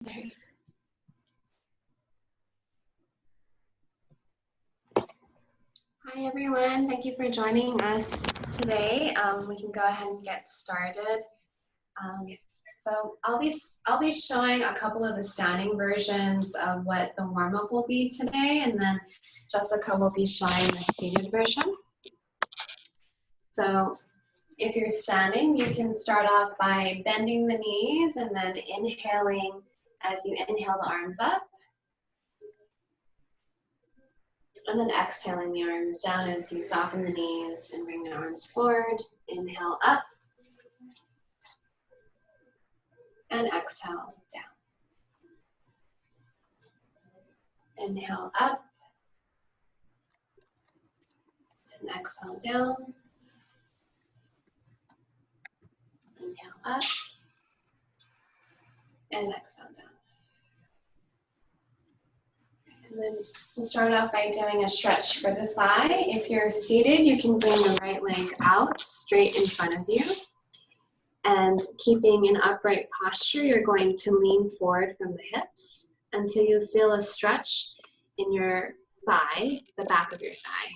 Sorry. Hi everyone, thank you for joining us today. We can go ahead and get started. So I'll be showing a couple of the standing versions of what the warm-up will be today, and then Jessica will be showing the seated version. So if you're standing, you can start off by bending the knees and then inhaling as you inhale the arms up. And then exhaling the arms down as you soften the knees and bring the arms forward. Inhale up. And exhale down. Inhale up. And exhale down. Inhale up. And exhale down. And then we'll start off by doing a stretch for the thigh. If you're seated, you can bring the right leg out straight in front of you. And keeping an upright posture, you're going to lean forward from the hips until you feel a stretch in your thigh, the back of your thigh.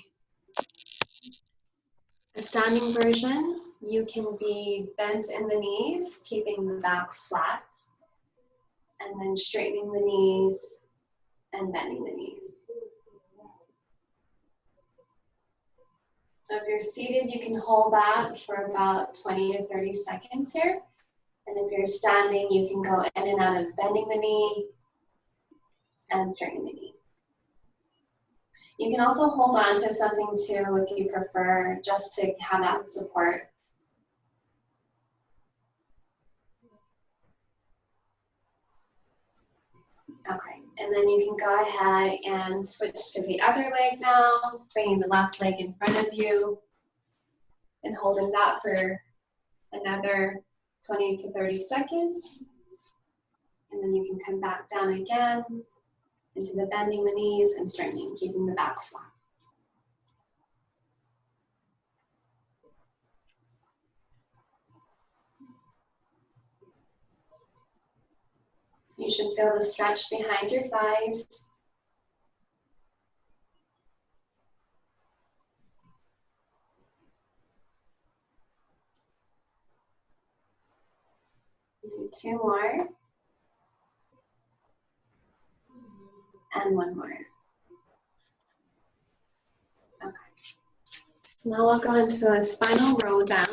A standing version, you can be bent in the knees, keeping the back flat, and then straightening the knees and bending the knees. So if you're seated, you can hold that for about 20 to 30 seconds here. And if you're standing, you can go in and out of bending the knee and straightening the knee. You can also hold on to something too if you prefer, just to have that support. Okay, and then you can go ahead and switch to the other leg now, bringing the left leg in front of you and holding that for another 20 to 30 seconds. And then you can come back down again into the bending the knees and straightening, keeping the back flat. So you should feel the stretch behind your thighs. Do 2 more. And 1 more. Okay. So now we'll go into a spinal roll down.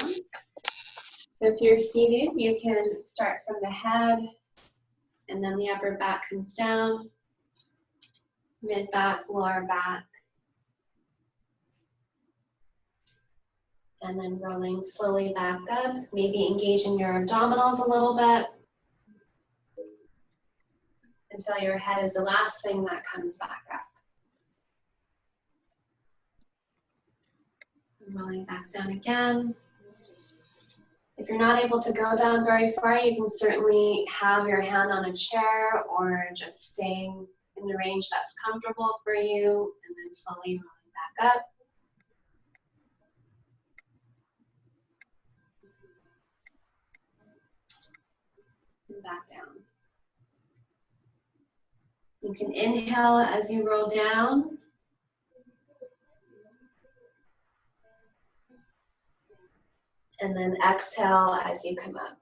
So if you're seated, you can start from the head, and then the upper back comes down, mid back, lower back, and then rolling slowly back up, maybe engaging your abdominals a little bit until your head is the last thing that comes back up. And rolling back down again. If you're not able to go down very far, you can certainly have your hand on a chair or just staying in the range that's comfortable for you, and then slowly rolling back up. And back down. You can inhale as you roll down. And then exhale as you come up.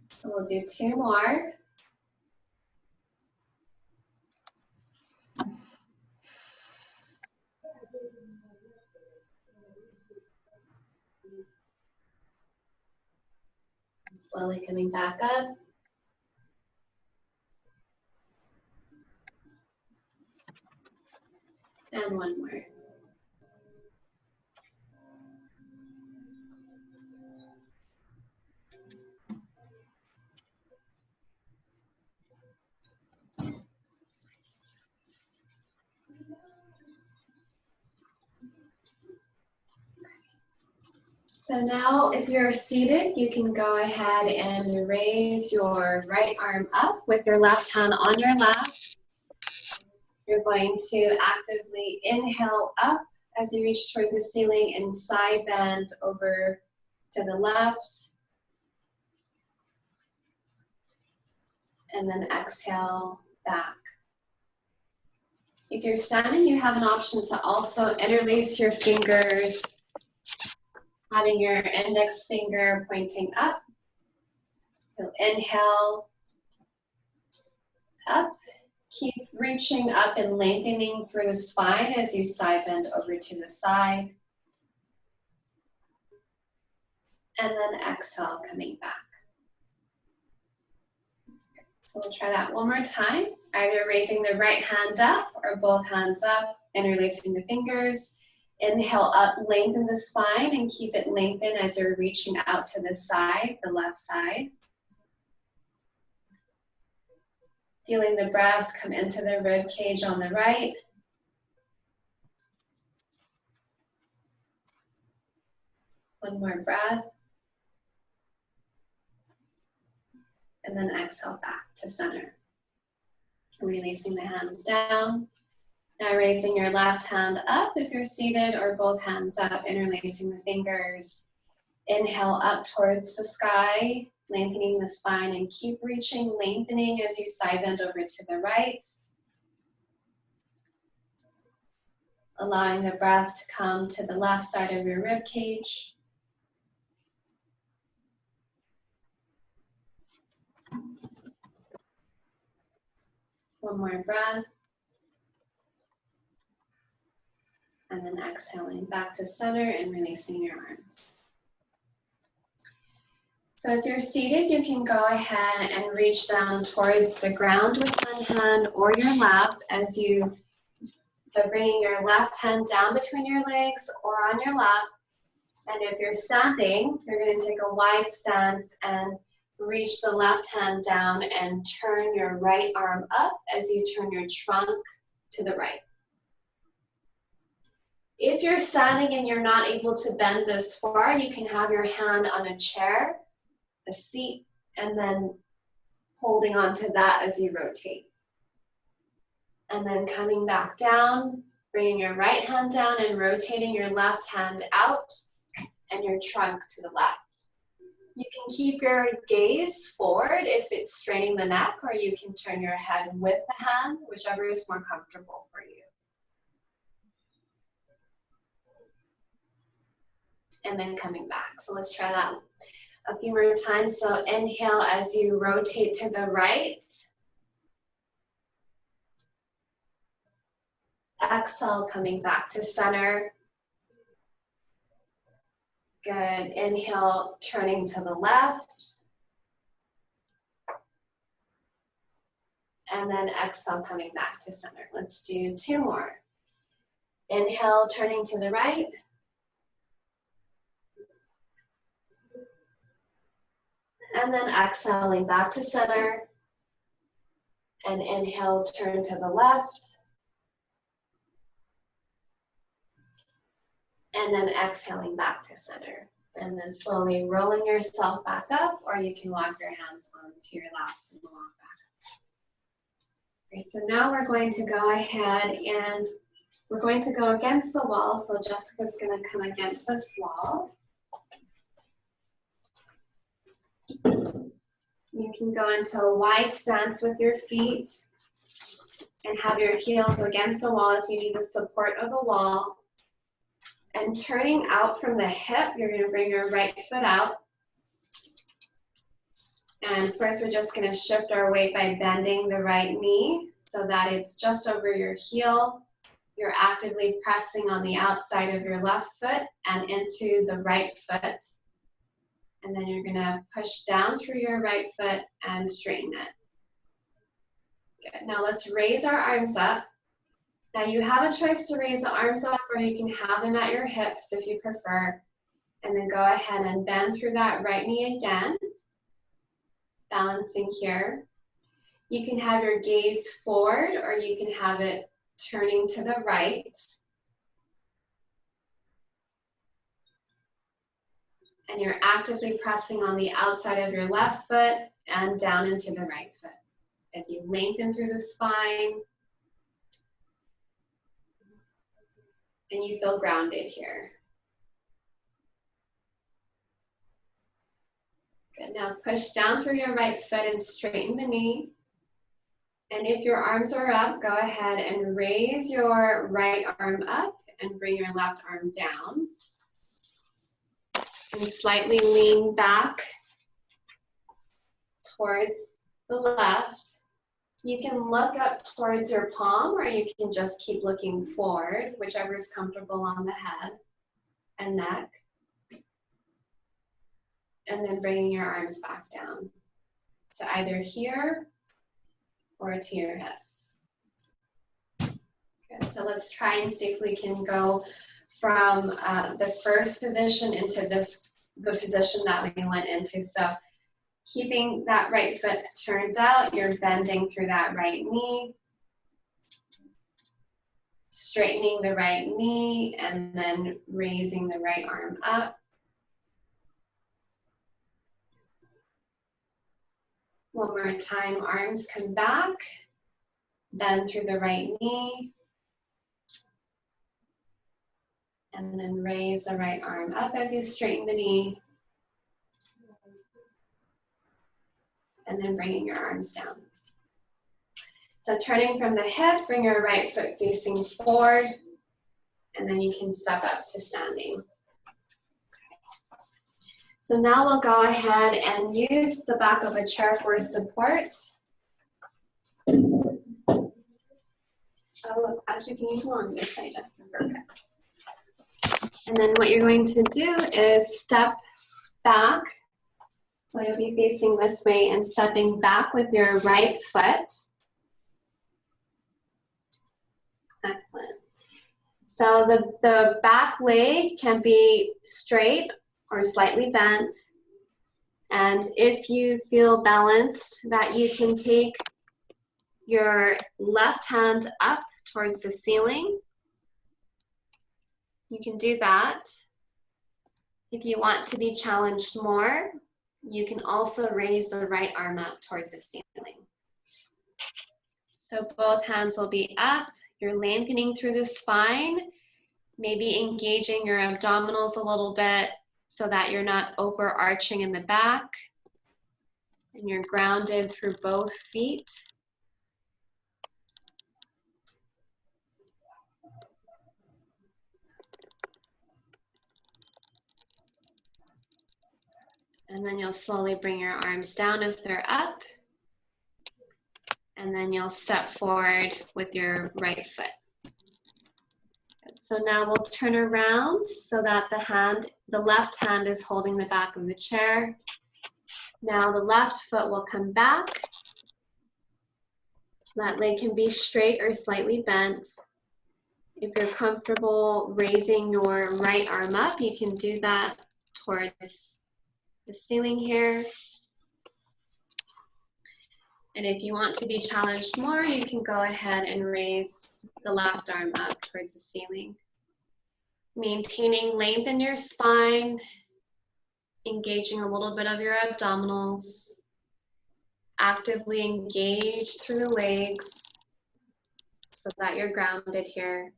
So we'll do 2 more. Slowly coming back up. And 1 more. So now if you're seated, you can go ahead and raise your right arm up with your left hand on your lap. You're going to actively inhale up as you reach towards the ceiling and side bend over to the left. And then exhale back. If you're standing, you have an option to also interlace your fingers, having your index finger pointing up. So inhale, up. Keep reaching up and lengthening through the spine as you side bend over to the side. And then exhale, coming back. So we'll try that one more time. Either raising the right hand up or both hands up, interlacing the fingers. Inhale up, lengthen the spine and keep it lengthened as you're reaching out to the side, the left side. Feeling the breath come into the rib cage on the right. One more breath. And then exhale back to center. Releasing the hands down. Now raising your left hand up if you're seated, or both hands up, interlacing the fingers. Inhale up towards the sky, lengthening the spine, and keep reaching, lengthening as you side bend over to the right. Allowing the breath to come to the left side of your rib cage. One more breath. And then exhaling back to center and releasing your arms. So if you're seated, you can go ahead and reach down towards the ground with one hand or your lap as you, so bringing your left hand down between your legs or on your lap. And if you're standing, you're going to take a wide stance and reach the left hand down and turn your right arm up as you turn your trunk to the right. If you're standing and you're not able to bend this far, you can have your hand on a chair, a seat, and then holding on to that as you rotate. And then coming back down, bringing your right hand down and rotating your left hand out and your trunk to the left. You can keep your gaze forward if it's straining the neck, or you can turn your head with the hand, whichever is more comfortable for you. And then coming back. So let's try that a few more times. So inhale as you rotate to the right. Exhale, coming back to center. Good. Inhale, turning to the left. And then exhale, coming back to center. Let's do two more. Inhale, turning to the right. And then exhaling back to center. And inhale, turn to the left. And then exhaling back to center. And then slowly rolling yourself back up, or you can walk your hands onto your laps and walk back up. Great, so now we're going to go ahead and we're going to go against the wall. So Jessica's going to come against this wall. You can go into a wide stance with your feet and have your heels against the wall if you need the support of the wall. And turning out from the hip, you're going to bring your right foot out. And first we're just going to shift our weight by bending the right knee so that it's just over your heel. You're actively pressing on the outside of your left foot and into the right foot. And then you're going to push down through your right foot and straighten it. Good. Now let's raise our arms up. Now you have a choice to raise the arms up, or you can have them at your hips if you prefer. And then go ahead and bend through that right knee again. Balancing here. You can have your gaze forward, or you can have it turning to the right. And you're actively pressing on the outside of your left foot and down into the right foot as you lengthen through the spine. And you feel grounded here. Good. Now push down through your right foot and straighten the knee. And if your arms are up, go ahead and raise your right arm up and bring your left arm down. And slightly lean back towards the left. You can look up towards your palm, or you can just keep looking forward, whichever is comfortable on the head and neck. And then bringing your arms back down to either here or to your hips. Good. So let's try and see if we can go from the first position into the position that we went into. So keeping that right foot turned out, you're bending through that right knee, straightening the right knee, and then raising the right arm up. One more time, arms come back, bend through the right knee, and then raise the right arm up as you straighten the knee, and then bringing your arms down. So turning from the hip, bring your right foot facing forward, and then you can step up to standing. So now we'll go ahead and use the back of a chair for support. Oh, actually, can you go on this side, Jessica? Perfect. And then what you're going to do is step back. So you'll be facing this way and stepping back with your right foot. Excellent. So the back leg can be straight or slightly bent. And if you feel balanced, that you can take your left hand up towards the ceiling. You can do that. If you want to be challenged more, you can also raise the right arm up towards the ceiling. So both hands will be up. You're lengthening through the spine, maybe engaging your abdominals a little bit so that you're not overarching in the back, and you're grounded through both feet. And then you'll slowly bring your arms down if they're up. And then you'll step forward with your right foot. So now we'll turn around so that the left hand is holding the back of the chair. Now the left foot will come back. That leg can be straight or slightly bent. If you're comfortable raising your right arm up, you can do that towards the ceiling here. And if you want to be challenged more, you can go ahead and raise the left arm up towards the ceiling. Maintaining length in your spine, engaging a little bit of your abdominals, actively engage through the legs so that you're grounded here.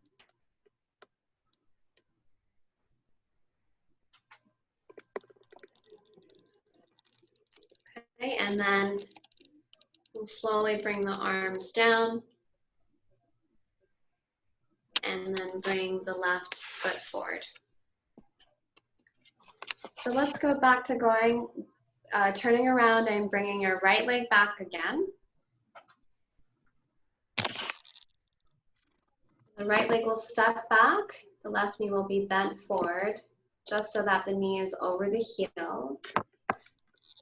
Okay, and then we'll slowly bring the arms down and then bring the left foot forward. So let's go back to turning around and bringing your right leg back again. The right leg will step back, the left knee will be bent forward, just so that the knee is over the heel.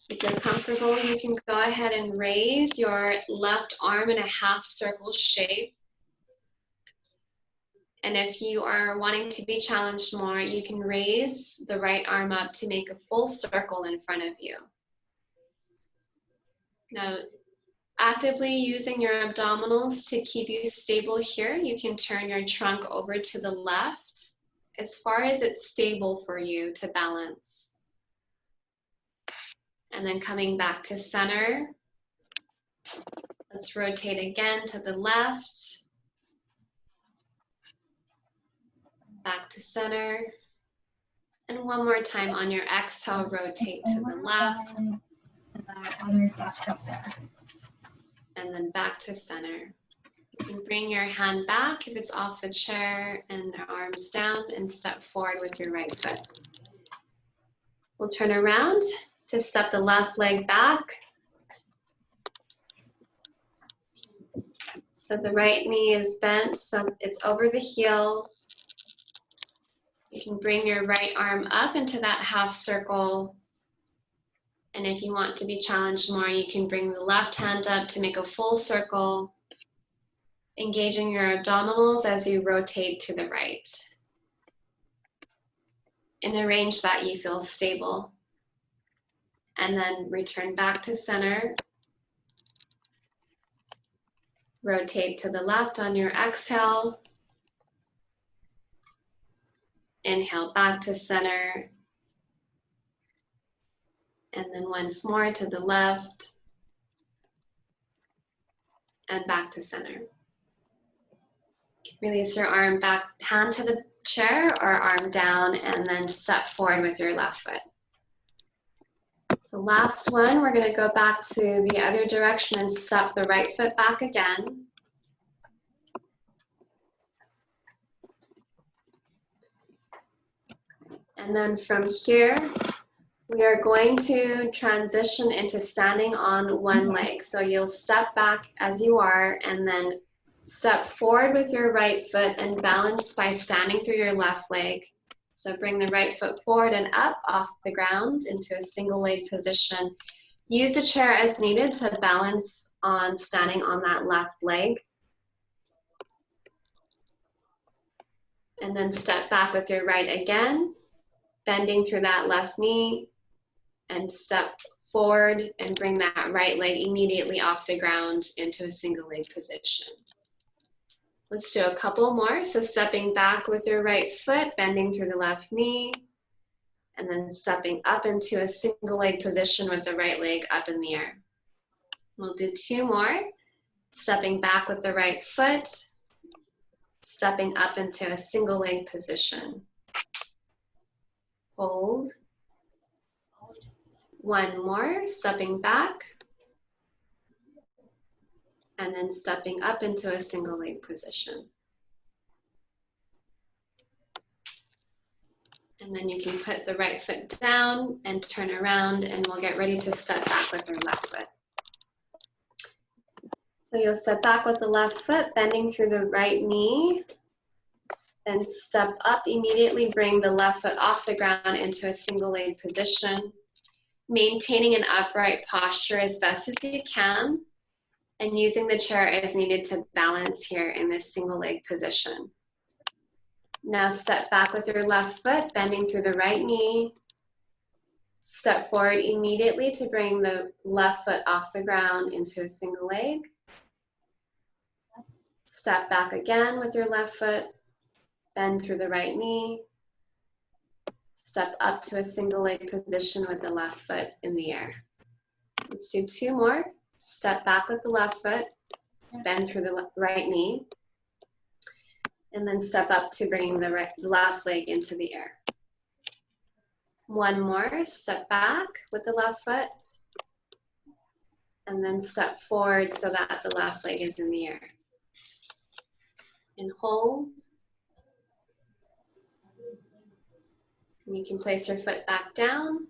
If you're comfortable, you can go ahead and raise your left arm in a half circle shape. And if you are wanting to be challenged more, you can raise the right arm up to make a full circle in front of you. Now, actively using your abdominals to keep you stable here, you can turn your trunk over to the left as far as it's stable for you to balance. And then coming back to center. Let's rotate again to the left. Back to center. And one more time on your exhale, rotate to the left. on your desk up there. And then back to center. You can bring your hand back if it's off the chair and the arms down and step forward with your right foot. We'll turn around to step the left leg back. So the right knee is bent, so it's over the heel. You can bring your right arm up into that half circle. And if you want to be challenged more, you can bring the left hand up to make a full circle, engaging your abdominals as you rotate to the right in a range that you feel stable. And then return back to center. Rotate to the left on your exhale. Inhale back to center. And then once more to the left. And back to center. Release your arm back, hand to the chair or arm down, and then step forward with your left foot. So last one, we're going to go back to the other direction and step the right foot back again. And then from here, we are going to transition into standing on one leg. So you'll step back as you are and then step forward with your right foot and balance by standing through your left leg. So bring the right foot forward and up off the ground into a single leg position. Use the chair as needed to balance on standing on that left leg. And then step back with your right again, bending through that left knee, and step forward and bring that right leg immediately off the ground into a single leg position. Let's do a couple more. So stepping back with your right foot, bending through the left knee, and then stepping up into a single leg position with the right leg up in the air. We'll do two more. Stepping back with the right foot, stepping up into a single leg position. Hold. One more, stepping back, and then stepping up into a single leg position. And then you can put the right foot down and turn around, and we'll get ready to step back with your left foot. So you'll step back with the left foot, bending through the right knee, then step up immediately, bring the left foot off the ground into a single leg position, maintaining an upright posture as best as you can, and using the chair as needed to balance here in this single leg position. Now step back with your left foot, bending through the right knee. Step forward immediately to bring the left foot off the ground into a single leg. Step back again with your left foot, bend through the right knee. Step up to a single leg position with the left foot in the air. Let's do two more. Step back with the left foot, bend through the right knee, and then step up to bringing the left leg into the air. One more, step back with the left foot, and then step forward so that the left leg is in the air. And hold. And you can place your foot back down.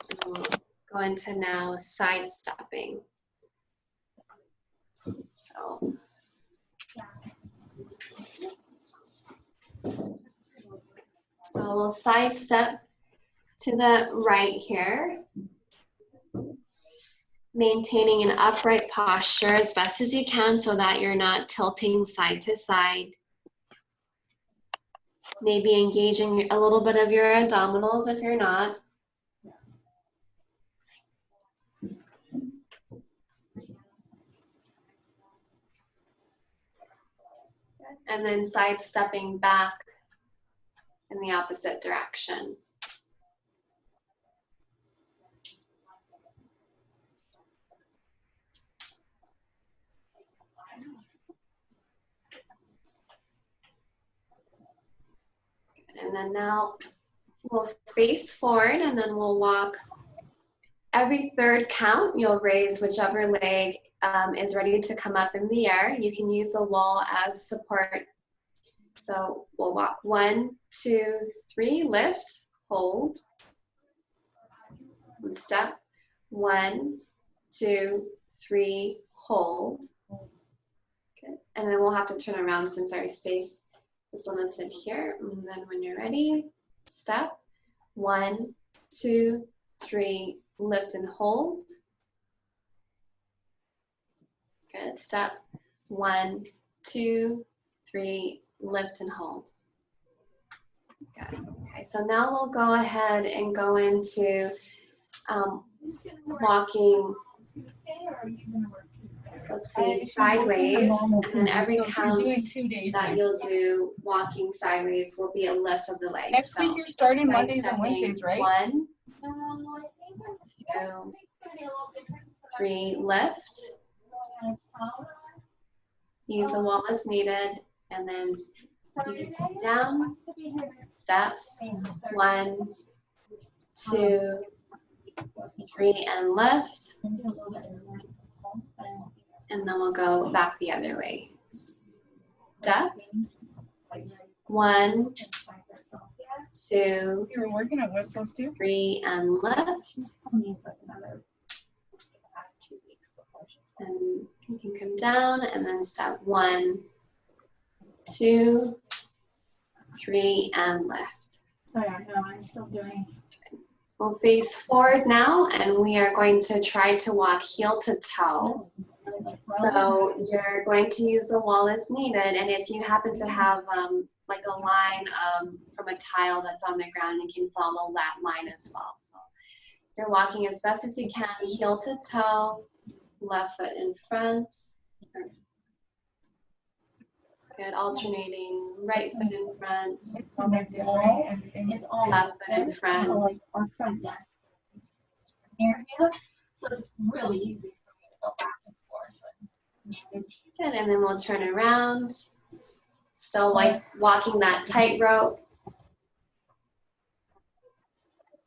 And we'll go into now side stepping. So we'll side step to the right here, maintaining an upright posture as best as you can so that you're not tilting side to side. Maybe engaging a little bit of your abdominals if you're not. And then side stepping back in the opposite direction. And then now we'll face forward and then we'll walk Every third count, you'll raise whichever leg is ready to come up in the air. You can use the wall as support. So we'll walk 1, 2, 3, lift, hold, and step. 1, 2, 3, hold. Good. And then we'll have to turn around since our space is limited here. And then when you're ready, step. 1, 2, 3, lift and hold. Good. Step. 1, 2, 3, lift and hold. Good. Okay, so now we'll go ahead and go into walking, let's see, sideways, and then every count that you'll do walking sideways will be a lift of the legs. Next week you're starting Mondays and Wednesdays, right? 1, 2, 3, lift. Use the wall as needed, and then you can come down, step. 1, 2, 3, and lift. And then we'll go back the other way. Step. 1, 2, You were working at West Coast too? 3, and lift. And you can come down and then step. 1, 2, 3, and lift. So yeah, no, I'm still doing. We'll face forward now, and we are going to try to walk heel to toe. So you're going to use the wall as needed, and if you happen to have like a line from a tile that's on the ground, you can follow that line as well. So you're walking as best as you can, heel to toe, left foot in front. Good, alternating right foot in front, left foot in front. Our front desk area, so it's really easy for me to go back and forth and manage. Good, and then we'll turn around. Still like walking that tightrope.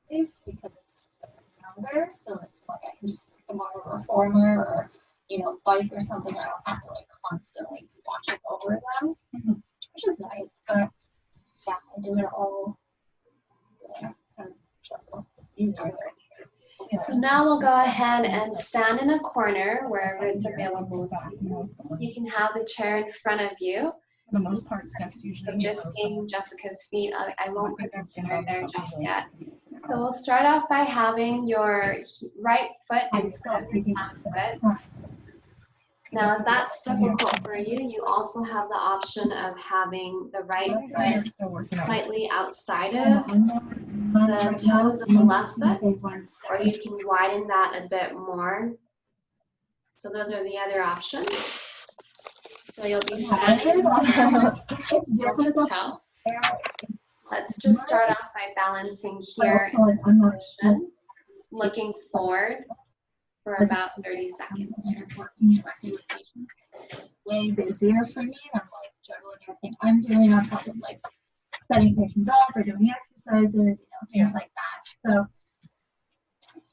Because it's younger, so it's like I can just pick them on a reformer or, bike or something. I don't have to like constantly be watching over them, which is nice. But yeah, I do it all. Yeah, kind of shuffle. Easier. So now we'll go ahead and stand in a corner wherever it's available to you. You can have the chair in front of you. For the most part, steps usually. So just seeing Jessica's feet, I won't put the chair there just yet. So we'll start off by having your right foot in front of your left foot. Now, if that's difficult for you, you also have the option of having the right foot slightly outside of the toes of the left foot, or you can widen that a bit more. So those are the other options. So you'll be standing heel to toe. Let's just start off by balancing here in this position, looking forward for about 30 seconds. Way busier for me, and I'm like juggling everything I'm doing on top of like setting patients up or doing exercises, things like that. So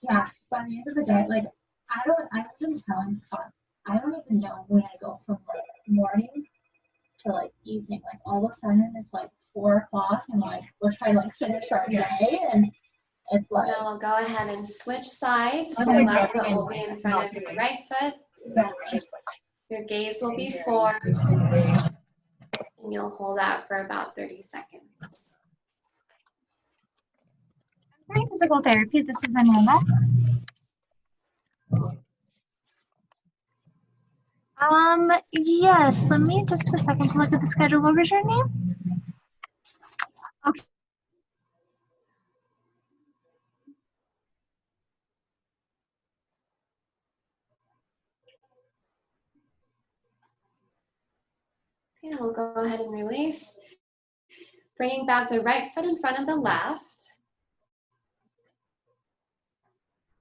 yeah, by the end of the day, like I've been telling Scott, I don't even know when I go from like morning to like evening. Like all of a sudden it's like 4 o'clock and like we're trying to like finish our day, and it's like. Now we'll go ahead and switch sides. Your left foot will be in front of your right foot. Your gaze will be forward, and you'll hold that for about 30 seconds. Doing physical therapy. This is Amanda. Yes, let me just a second to look at the schedule. What was your name? Okay. Okay, we'll go ahead and release. Bringing back the right foot in front of the left.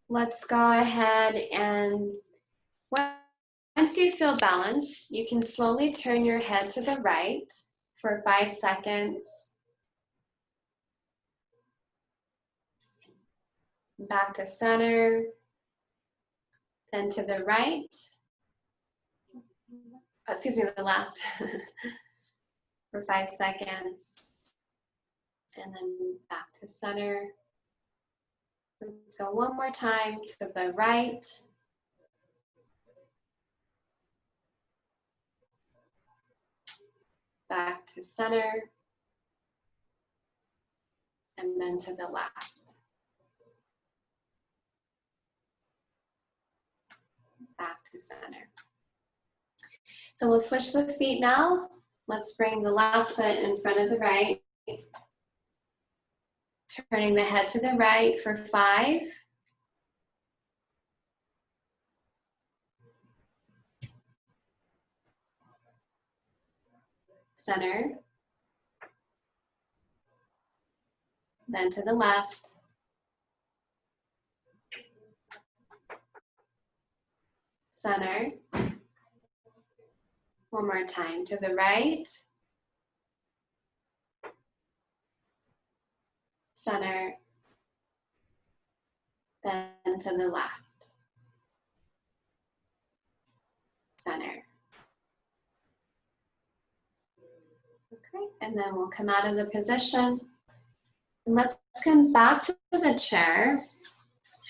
Let's go ahead and once you feel balanced, you can slowly turn your head to the right for 5 seconds. Back to center then to the right, excuse me, the left for 5 seconds, and then back to center. Let's go one more time to the right, back to center, and then to the left. Back to center. So we'll switch the feet now. Let's bring the left foot in front of the right. Turning the head to the right for 5. Center. Then to the left. Center. One more time to the right. Center. Then to the left. Center. Okay, and then we'll come out of the position. And let's come back to the chair,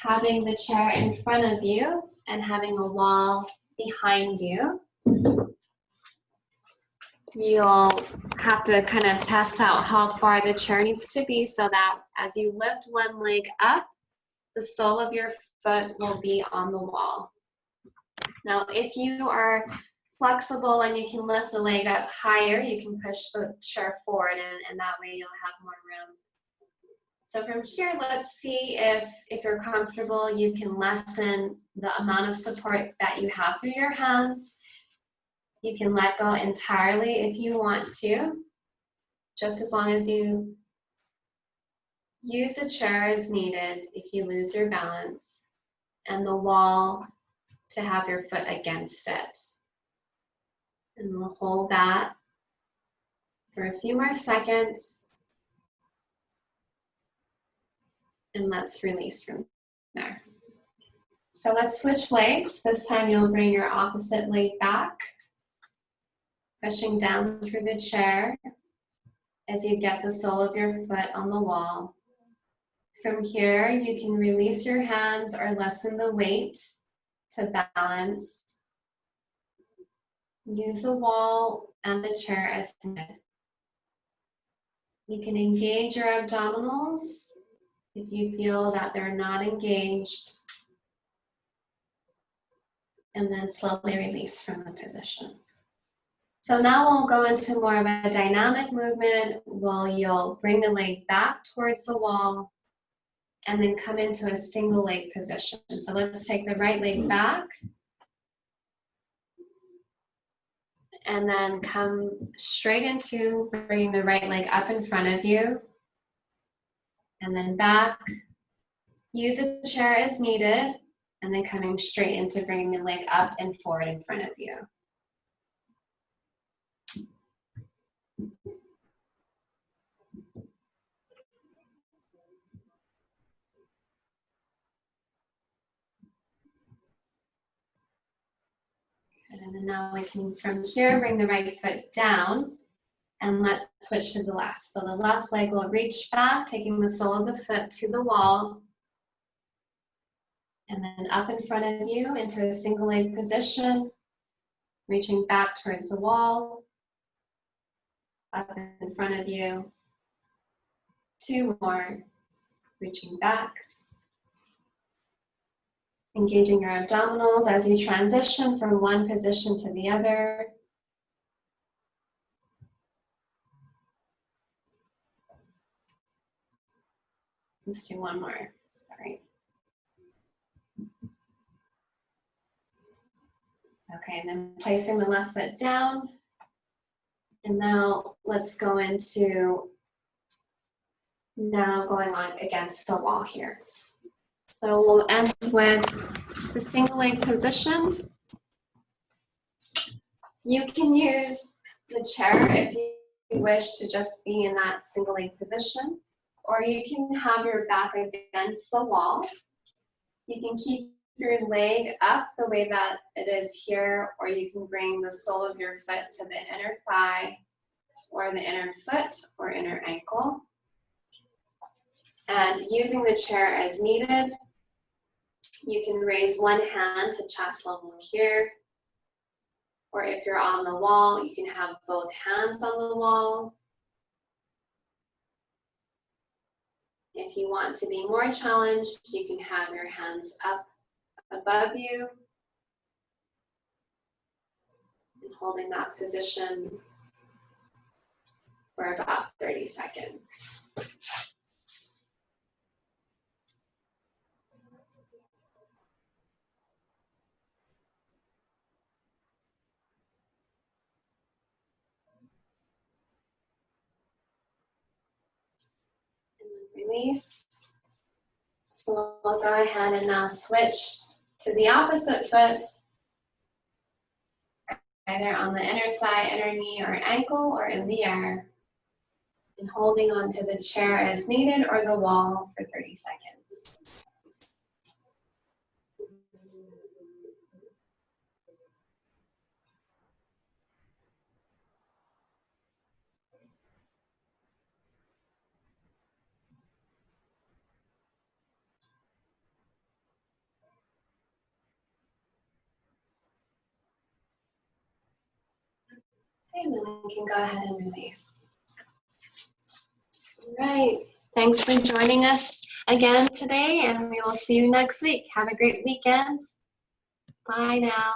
having the chair in front of you and having a wall behind you. You'll have to kind of test out how far the chair needs to be so that as you lift one leg up, the sole of your foot will be on the wall. Now, if you are flexible and you can lift the leg up higher, you can push the chair forward and that way you'll have more room. So from here, let's see if you're comfortable, you can lessen the amount of support that you have through your hands. You can let go entirely if you want to, just as long as you use the chair as needed if you lose your balance, and the wall to have your foot against it. And we'll hold that for a few more seconds. And let's release from there. So let's switch legs. This time you'll bring your opposite leg back, pushing down through the chair as you get the sole of your foot on the wall. From here, you can release your hands or lessen the weight to balance. Use the wall and the chair as needed. You can engage your abdominals if you feel that they're not engaged, and then slowly release from the position. So now we'll go into more of a dynamic movement where you'll bring the leg back towards the wall and then come into a single leg position. So let's take the right leg back and then come straight into bringing the right leg up in front of you and then back. Use a chair as needed and then coming straight into bringing the leg up and forward in front of you. And then now we can, from here, bring the right foot down and let's switch to the left. So the left leg will reach back, taking the sole of the foot to the wall and then up in front of you into a single leg position, reaching back towards the wall, up in front of you, 2 more, reaching back. Engaging your abdominals as you transition from one position to the other. Let's do 1 more, sorry. Okay, and then placing the left foot down. And now let's go into going on against the wall here. So we'll end with the single leg position. You can use the chair if you wish to just be in that single leg position, or you can have your back against the wall. You can keep your leg up the way that it is here, or you can bring the sole of your foot to the inner thigh, or the inner foot, or inner ankle. And using the chair as needed, you can raise one hand to chest level here, or if you're on the wall, you can have both hands on the wall. If you want to be more challenged, you can have your hands up above you and holding that position for about 30 seconds. Release. So we'll go ahead and now switch to the opposite foot, either on the inner thigh, inner knee, or ankle, or in the air, and holding onto the chair as needed or the wall for 30 seconds. And then we can go ahead and release. All right, thanks for joining us again today, and we will see you next week. Have a great weekend. Bye now.